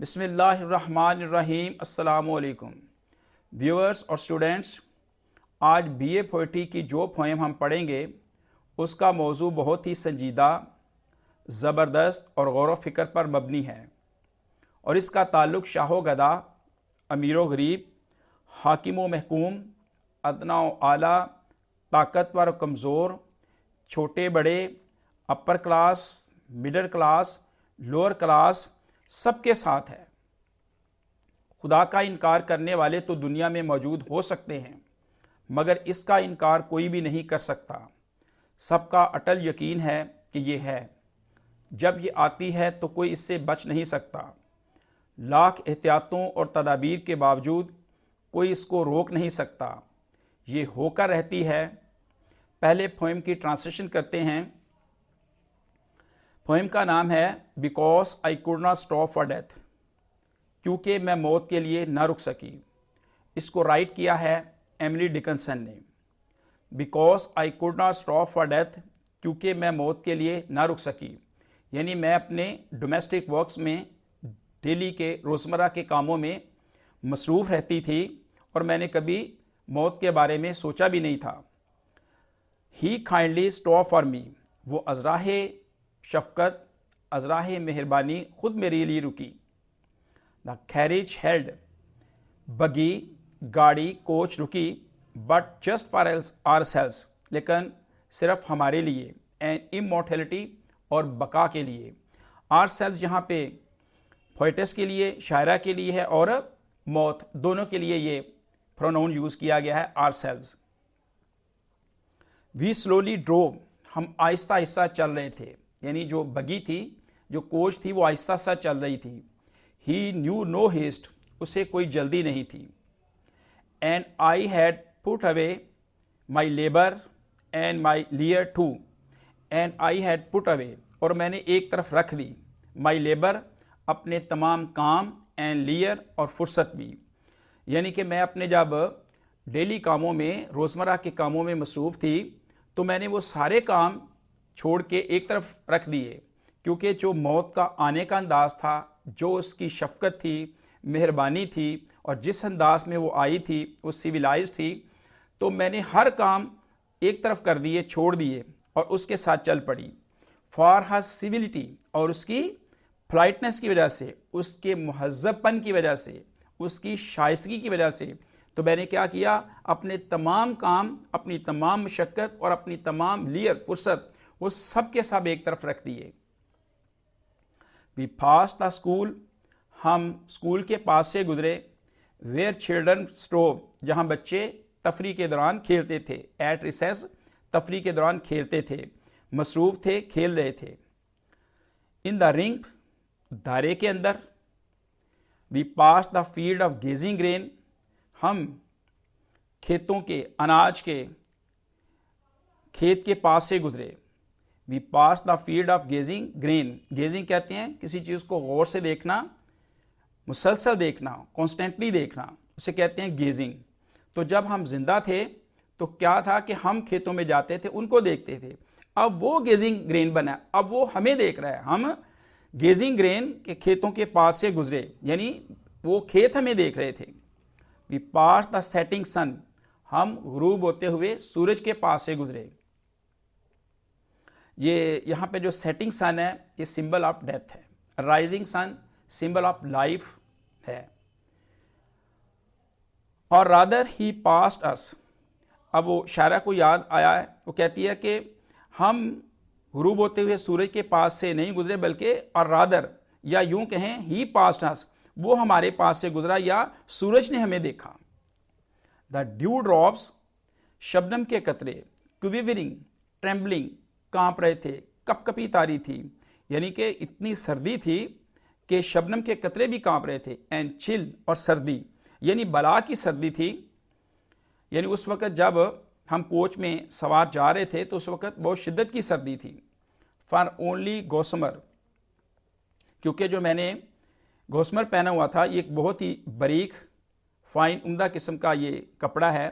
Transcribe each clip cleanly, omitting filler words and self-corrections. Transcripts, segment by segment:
بسم اللہ الرحمن الرحیم۔ السلام علیکم ویورز اور اسٹوڈنٹس، آج بی اے پوئٹری کی جو پوئم ہم پڑھیں گے اس کا موضوع بہت ہی سنجیدہ، زبردست اور غور و فکر پر مبنی ہے، اور اس کا تعلق شاہ و گدا، امیر و غریب، حاکم و محکوم، ادنا و اعلیٰ، طاقتور و کمزور، چھوٹے بڑے، upper class, middle class, lower class, سب کے ساتھ ہے۔ خدا کا انکار کرنے والے تو دنیا میں موجود ہو سکتے ہیں، مگر اس کا انکار کوئی بھی نہیں کر سکتا۔ سب کا اٹل یقین ہے کہ یہ ہے۔ جب یہ آتی ہے تو کوئی اس سے بچ نہیں سکتا۔ لاکھ احتیاطوں اور تدابیر کے باوجود کوئی اس کو روک نہیں سکتا۔ یہ ہو کر رہتی ہے۔ پہلے پوئم کی ٹرانسلیشن کرتے ہیں۔ پوئم کا نام ہے because I could not stop for death, کیونکہ میں موت کے لیے نہ رک سکی۔ اس کو رائٹ کیا ہے ایملی ڈکنسن نے۔ Because I could not stop for death, کیونکہ میں موت کے لیے نہ رک سکی، یعنی میں اپنے ڈومیسٹک ورکس میں، ڈیلی کے روزمرہ کے کاموں میں مصروف رہتی تھی، اور میں نے کبھی موت کے بارے میں سوچا بھی نہیں تھا۔ ہی کائنڈلی اسٹاپ فار می، وہ ازراہ شفقت، ازراہ مہربانی خود میرے لیے رکی۔ دا کیریج ہیلڈ، بگی، گاڑی، کوچ رکی، but just for our sales, لیکن صرف ہمارے لیے، اینڈ امورٹیلٹی، اور بقا کے لیے۔ آر سیلس یہاں پہ پوئٹس کے لیے، شاعرہ کے لیے ہے، اور موت دونوں کے لیے یہ پروناؤن یوز کیا گیا ہے، آر سیلس۔ وی سلولی ڈرو، ہم آہستہ آہستہ چل رہے تھے، یعنی جو بگی تھی، جو کوچ تھی، وہ آہستہ آہستہ چل رہی تھی۔ ہی نیو نو ہیسٹ، اسے کوئی جلدی نہیں تھی۔ And I had put away my labour and my layer too, and I had put away, اور میں نے ایک طرف رکھ دی، مائی لیبر، اپنے تمام کام، اینڈ لیئر، اور فرصت بھی، یعنی کہ میں اپنے جب ڈیلی کاموں میں، روزمرہ کے کاموں میں مصروف تھی، تو میں نے وہ سارے کام چھوڑ کے ایک طرف رکھ دیے، کیونکہ جو موت کا آنے کا انداز تھا، جو اس کی شفقت تھی، مہربانی تھی، اور جس انداز میں وہ آئی تھی، وہ سیویلائز تھی، تو میں نے ہر کام ایک طرف کر دیے، چھوڑ دیے، اور اس کے ساتھ چل پڑی۔ فار ہر سیویلٹی، اور اس کی پلائٹنس کی وجہ سے، اس کے مہذب پن کی وجہ سے، اس کی شائستگی کی وجہ سے، تو میں نے کیا کیا، اپنے تمام کام، اپنی تمام مشقت، اور اپنی تمام لیئر، فرصت، وہ سب کے سب ایک طرف رکھ دیے۔ وی پاس دا اسکول، ہم اسکول کے پاس سے گزرے۔ ویئر چلڈرن اسٹوو، جہاں بچے تفریح کے دوران کھیلتے تھے۔ ایٹ ریسیس، تفریح کے دوران کھیلتے تھے، مصروف تھے، کھیل رہے تھے۔ ان دا رنگ، دائرے کے اندر۔ We pass the field of gazing grain, ہم کھیتوں کے، اناج کے کھیت کے پاس سے گزرے۔ We pass the field of gazing grain, gazing کہتے ہیں کسی چیز کو غور سے دیکھنا، مسلسل دیکھنا، کانسٹنٹلی دیکھنا، اسے کہتے ہیں گیزنگ۔ تو جب ہم زندہ تھے تو کیا تھا کہ ہم کھیتوں میں جاتے تھے، ان کو دیکھتے تھے۔ اب وہ گیزنگ گرین بنا، اب وہ ہمیں دیکھ رہا ہے، ہم گیزنگ گرین کے کھیتوں کے پاس سے گزرے، یعنی وہ کھیت ہمیں دیکھ رہے تھے۔ وی پاس دا سیٹنگ سن، ہم غروب ہوتے ہوئے سورج کے پاس سے گزرے۔ یہ یہاں پہ جو سیٹنگ سن ہے، یہ سمبل آف ڈیتھ ہے۔ Rising sun symbol of life ہے۔ اور رادر ہی پاسڈ اس، اب وہ شاعرہ کو یاد آیا ہے، وہ کہتی ہے کہ ہم غروب ہوتے ہوئے سورج کے پاس سے نہیں گزرے، بلکہ اور رادر، یا یوں کہیں ہی پاسڈ اس، وہ ہمارے پاس سے گزرا، یا سورج نے ہمیں دیکھا۔ دا ڈیو ڈراپس، شبنم کے قطرے، کویورنگ، ٹریمبلنگ، کانپ رہے تھے، کپ کپی تاری تھی، یعنی کہ اتنی سردی تھی کہ شبنم کے قطرے بھی کانپ رہے تھے۔ اینڈ چل، اور سردی، یعنی بلا کی سردی تھی، یعنی اس وقت جب ہم کوچ میں سوار جا رہے تھے تو اس وقت بہت شدت کی سردی تھی۔ فار اونلی گوسمر، کیونکہ جو میں نے گوسمر پہنا ہوا تھا، یہ ایک بہت ہی باریک، فائن، عمدہ قسم کا یہ کپڑا ہے،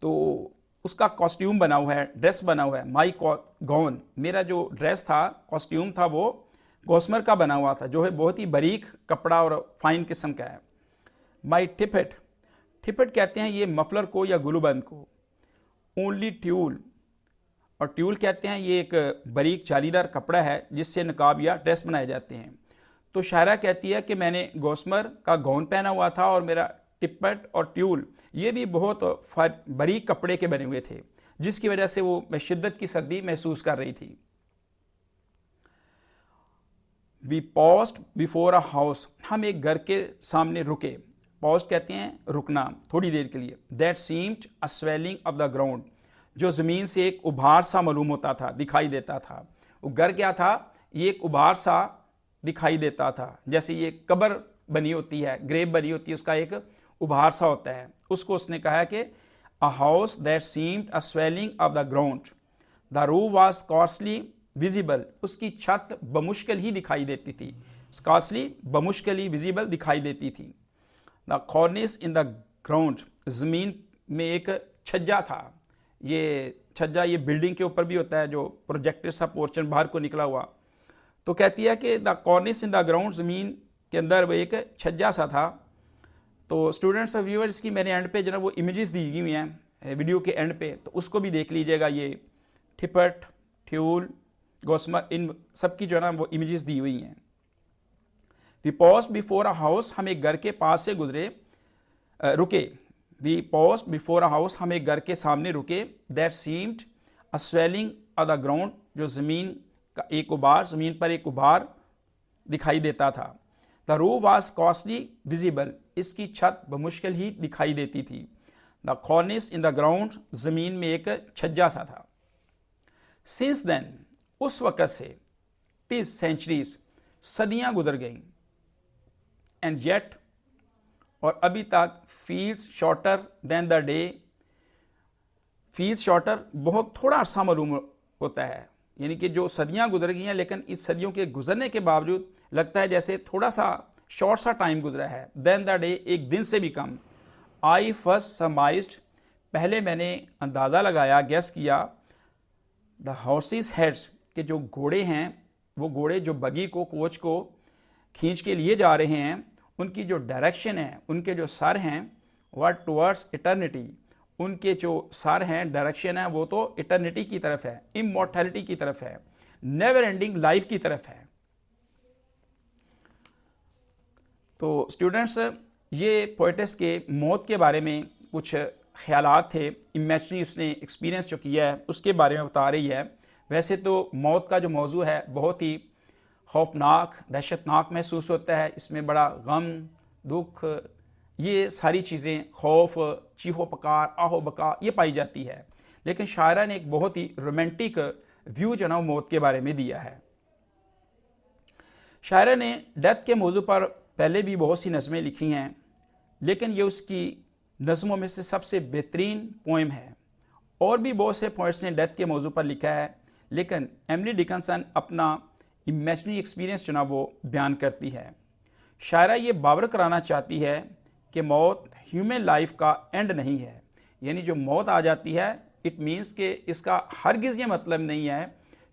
تو اس کا کاسٹیوم بنا ہوا ہے، ڈریس بنا ہوا ہے۔ مائی گون، میرا جو ڈریس تھا، کاسٹیوم تھا، وہ گوسمر کا بنا ہوا تھا، جو ہے بہت ہی باریک کپڑا اور فائن قسم کا ہے. مائی ٹپٹ، ٹپٹ کہتے ہیں یہ مفلر کو یا گلو بند کو. اونلی ٹیول، اور ٹیول کہتے ہیں یہ ایک باریک جالیدار کپڑا ہے جس سے نقاب یا ڈریس بنائے جاتے ہیں. تو شاعرہ کہتی ہے کہ میں نے گوسمر کا گاؤن پہنا ہوا تھا اور میرا ٹپٹ اور ٹیول یہ بھی بہت باریک کپڑے کے بنے ہوئے تھے، جس کی وجہ سے وہ میں شدت کی سردی محسوس کر رہی تھی. وی پاسڈ بیفور اے ہاؤس، ہم ایک گھر کے سامنے رکے. پاسڈ کہتے ہیں رکنا تھوڑی دیر کے لیے. That seemed a swelling of the ground, جو زمین سے ایک ابھار سا معلوم ہوتا تھا، دکھائی دیتا تھا. وہ گھر کیا تھا؟ یہ ایک ابھار سا دکھائی دیتا تھا، جیسے یہ قبر بنی ہوتی ہے، گریب بنی ہوتی ہے، اس کا ایک ابھار سا ہوتا ہے. اس کو اس نے کہا کہ a house that seemed a swelling of the ground, the roof was scarcely visible, اس کی چھت بمشکل ہی دکھائی دیتی تھی. اسکارسلی بمشکل ہی، ویزیبل دکھائی دیتی تھی. دا کارنس ان دا گراؤنڈ، زمین میں ایک چھجا تھا. یہ چھجا یہ بلڈنگ کے اوپر بھی ہوتا ہے، جو پروجیکٹر سا پورشن باہر کو نکلا ہوا. تو کہتی ہے کہ دا کارنس ان دا گراؤنڈ، زمین کے اندر وہ ایک چھجا سا تھا. تو اسٹوڈنٹس اور ویورز کی میں نے اینڈ پہ جو ہے وہ امیجز دی ہوئی ہیں ویڈیو کے اینڈ پہ، تو اس کو بھی دیکھ لیجیے گا. یہ ٹپٹ، ٹیول، گوسمر، ان سب کی جو ہے نا وہ امیجز دی ہوئی ہیں. وی پاسڈ بیفور اے ہاؤس، ہم ایک گھر کے پاس سے گزرے، رکے. وی پاسڈ بیفور اے ہاؤس، ہم ایک گھر کے سامنے رکے. That seemed a swelling of the ground, جو زمین کا ایک ابھار، زمین پر ایک ابھار دکھائی دیتا تھا. دا روف واز کاسٹلی ویزیبل، اس کی چھت بمشکل ہی دکھائی دیتی تھی. دا کارنس ان دا گراؤنڈ، زمین میں ایک چھجا سا تھا. سنس دین، اس وقت سے، ٹیز سینچریز، صدیاں گزر گئیں. اینڈ یٹ، اور ابھی تک، feels shorter than the day, feels shorter بہت تھوڑا عرصہ معلوم ہوتا ہے. یعنی کہ جو صدیاں گزر گئی ہیں لیکن اس صدیوں کے گزرنے کے باوجود لگتا ہے جیسے تھوڑا سا شارٹ سا ٹائم گزرا ہے. دین دا ڈے، ایک دن سے بھی کم. آئی فرسٹ سرمائزڈ، پہلے میں نے اندازہ لگایا، گیس کیا. دا ہارسز ہیڈس، کہ جو گھوڑے ہیں، وہ گھوڑے جو بگی کو، کوچ کو کھینچ کے لیے جا رہے ہیں، ان کی جو ڈائریکشن ہے، ان کے جو سر ہیں، واٹ ٹورڈس ایٹرنیٹی، ان کے جو سر ہیں، ڈائریکشن ہے، وہ تو ایٹرنیٹی کی طرف ہے، امورٹیلٹی کی طرف ہے، نیور اینڈنگ لائف کی طرف ہے. تو اسٹوڈنٹس، یہ پوئٹس کے موت کے بارے میں کچھ خیالات تھے، امیجنری اس نے ایکسپیرینس جو کیا ہے اس کے بارے میں بتا رہی ہے. ویسے تو موت کا جو موضوع ہے بہت ہی خوفناک، دہشت ناک محسوس ہوتا ہے. اس میں بڑا غم، دکھ، یہ ساری چیزیں، خوف، چیخو پکار، آہو بکا، یہ پائی جاتی ہے. لیکن شاعرہ نے ایک بہت ہی رومانٹک ویو جو نا موت کے بارے میں دیا ہے. شاعرہ نے ڈیتھ کے موضوع پر پہلے بھی بہت سی نظمیں لکھی ہیں، لیکن یہ اس کی نظموں میں سے سب سے بہترین پوئم ہے. اور بھی بہت سے پوئٹس نے ڈیتھ کے موضوع پر لکھا ہے، لیکن ایملی ڈکنسن اپنا امیجنری ایکسپیرینس جو نا وہ بیان کرتی ہے. شاعرہ یہ باور کرانا چاہتی ہے کہ موت ہیومن لائف کا اینڈ نہیں ہے. یعنی جو موت آ جاتی ہے، اٹ مینس کہ اس کا ہرگز یہ مطلب نہیں ہے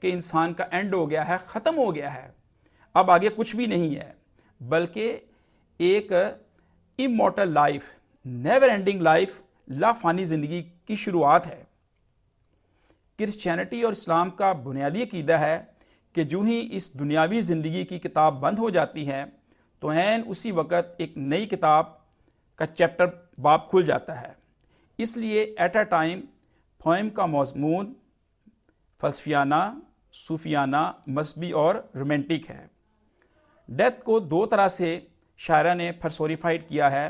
کہ انسان کا اینڈ ہو گیا ہے، ختم ہو گیا ہے، اب آگے کچھ بھی نہیں ہے، بلکہ ایک immortal life, never ending life, لا فانی زندگی کی شروعات ہے. کرسچینٹی اور اسلام کا بنیادی عقیدہ ہے کہ جو ہی اس دنیاوی زندگی کی کتاب بند ہو جاتی ہے تو عین اسی وقت ایک نئی کتاب کا چیپٹر باب کھل جاتا ہے. اس لیے ایٹ اے ٹائم پوئم کا مضمون فلسفیانہ، صوفیانہ، مذہبی اور رومانٹک ہے. ڈیتھ کو دو طرح سے شاعرہ نے پرسونیفائڈ کیا ہے.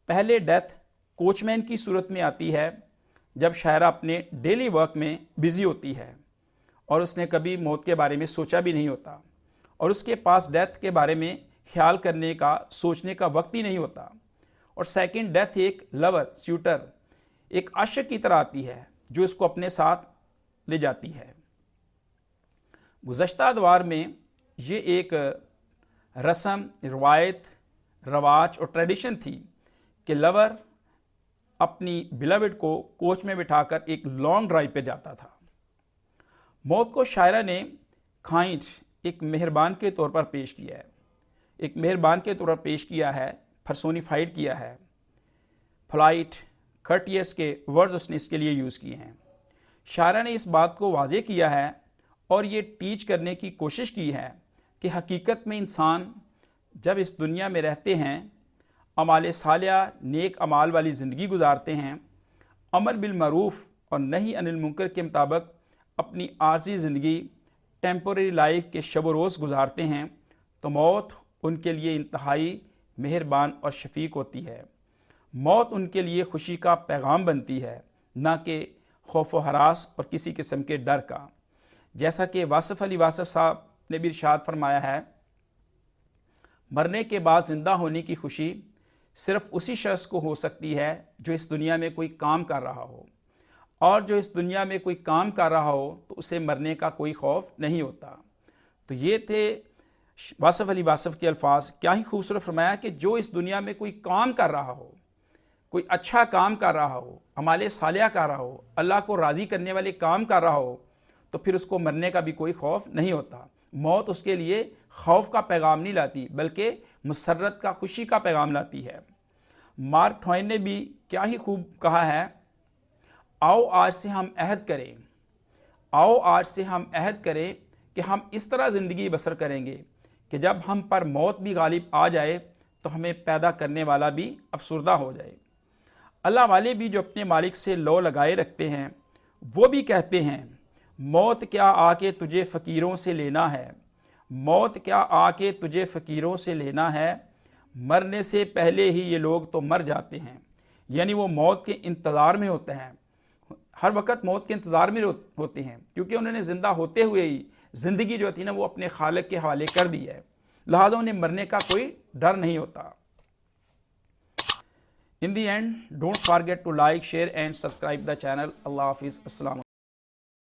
پہلے ڈیتھ کوچ مین کی صورت میں آتی ہے، جب شاعرہ اپنے ڈیلی ورک میں بزی ہوتی ہے اور اس نے کبھی موت کے بارے میں سوچا بھی نہیں ہوتا، اور اس کے پاس ڈیتھ کے بارے میں خیال کرنے کا، سوچنے کا وقت ہی نہیں ہوتا. اور سیکنڈ ڈیتھ ایک لور، سیوٹر، ایک عاشق کی طرح آتی ہے جو اس کو اپنے ساتھ لے جاتی ہے. گزشتہ ادوار میں یہ ایک رسم، روایت، رواج اور ٹریڈیشن تھی کہ لور اپنی بلیوڈ کو کوچ میں بٹھا کر ایک لانگ ڈرائیو پہ جاتا تھا. موت کو شاعرہ نے کائنڈ، ایک مہربان کے طور پر پیش کیا ہے، ایک مہربان کے طور پر پیش کیا ہے، پرسونیفائڈ کیا ہے، پولائٹ کرٹیس کے ورڈز اس نے اس کے لیے یوز کیے ہیں۔ شاعرہ نے اس بات کو واضح کیا ہے اور یہ ٹیچ کرنے کی کوشش کی ہے کہ حقیقت میں انسان جب اس دنیا میں رہتے ہیں، اعمال صالحہ نیک اعمال والی زندگی گزارتے ہیں، امر بالمعروف اور نہی عن المنکر کے مطابق اپنی عارضی زندگی ٹیمپوریری لائف کے شب و روز گزارتے ہیں، تو موت ان کے لیے انتہائی مہربان اور شفیق ہوتی ہے۔ موت ان کے لیے خوشی کا پیغام بنتی ہے، نہ کہ خوف و ہراس اور کسی قسم کے ڈر کا۔ جیسا کہ واصف علی واصف صاحب نے بھی ارشاد فرمایا ہے، مرنے کے بعد زندہ ہونے کی خوشی صرف اسی شخص کو ہو سکتی ہے جو اس دنیا میں کوئی کام کر رہا ہو، اور جو اس دنیا میں کوئی کام کر رہا ہو تو اسے مرنے کا کوئی خوف نہیں ہوتا۔ تو یہ تھے واصف علی واصف کے الفاظ۔ کیا ہی خوبصورت فرمایا کہ جو اس دنیا میں کوئی کام کر رہا ہو، کوئی اچھا کام کر رہا ہو، اعمال صالحہ کر رہا ہو، اللہ کو راضی کرنے والے کام کر رہا ہو، تو پھر اس کو مرنے کا بھی کوئی خوف نہیں ہوتا۔ موت اس کے لیے خوف کا پیغام نہیں لاتی، بلکہ مسرت کا، خوشی کا پیغام لاتی ہے۔ مارک ٹوائن نے بھی کیا ہی خوب کہا ہے، آؤ آج سے ہم عہد کریں، آؤ آج سے ہم عہد کریں کہ ہم اس طرح زندگی بسر کریں گے کہ جب ہم پر موت بھی غالب آ جائے تو ہمیں پیدا کرنے والا بھی افسردہ ہو جائے۔ اللہ والے بھی جو اپنے مالک سے لو لگائے رکھتے ہیں، وہ بھی کہتے ہیں، موت کیا آ کے تجھے فقیروں سے لینا ہے، موت کیا آ کے تجھے فقیروں سے لینا ہے، مرنے سے پہلے ہی یہ لوگ تو مر جاتے ہیں۔ یعنی وہ موت کے انتظار میں ہوتے ہیں، ہر وقت موت کے انتظار میں ہوتے ہیں، کیونکہ انہوں نے زندہ ہوتے ہوئے ہی زندگی جو ہوتی ہے نا وہ اپنے خالق کے حوالے کر دی ہے، لہذا انہیں مرنے کا کوئی ڈر نہیں ہوتا۔ In the end, don't forget to like, share and subscribe the channel. Allah Hafiz. Assalamu alaikum.